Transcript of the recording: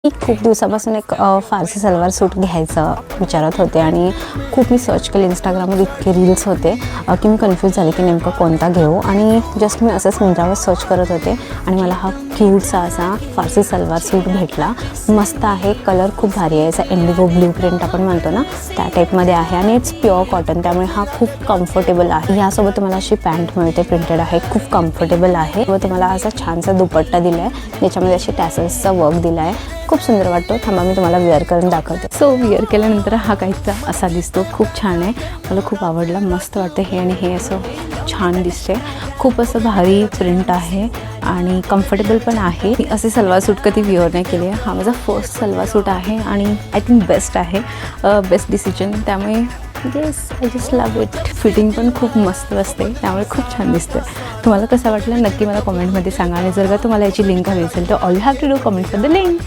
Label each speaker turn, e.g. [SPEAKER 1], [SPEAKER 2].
[SPEAKER 1] खूप दिवसापासून एक फारसी सलवार सूट घ्यायचं विचारत होते आणि खूप मी सर्च केले इंस्टाग्रामवर, इतके रील्स होते की मी कन्फ्यूज झाले की नेमका कोणता घेऊ. आणि जस्ट मी असंच मिंत्रावर सर्च करत होते आणि मला हा क्यूटसा असा फारसी सलवार सूट भेटला. मस्त आहे, कलर खूप भारी आहे, याचा इंडिगो ब्ल्यू प्रिंट आपण म्हणतो ना त्या टाईपमध्ये आहे आणि इट्स प्युअर कॉटन, त्यामुळे हा खूप कम्फर्टेबल आहे. यासोबत तुम्हाला अशी पॅन्ट मिळते, प्रिंटेड आहे, खूप कम्फर्टेबल आहे व तुम्हाला असा छानसा दुपट्टा दिला आहे ज्याच्यामध्ये अशी टॅसल्सचा वर्क दिला आहे. खूप सुंदर वाटतो. थांबा मी तुम्हाला वेअर करून दाखवते. सो वेअर केल्यानंतर हा काहीचा असा दिसतो. खूप छान आहे, मला खूप आवडला, मस्त वाटतं हे. आणि हे असं छान दिसते, खूप असं भारी प्रिंट आहे आणि कम्फर्टेबल पण आहे. मी असे सलवार सूट कधी वेअर नाही केले. हा माझा फर्स्ट सलवार सूट आहे आणि आय थिंक बेस्ट आहे, बेस्ट डिसिजन. त्यामुळे yes, I just love it. Fitting पण खूप मस्त असते, त्यामुळे खूप छान दिसतं. तुम्हाला कसं वाटलं नक्की मला कॉमेंटमध्ये सांगा. आणि जर का तुम्हाला याची लिंक हवी असेल तर all you have to do comment for the link.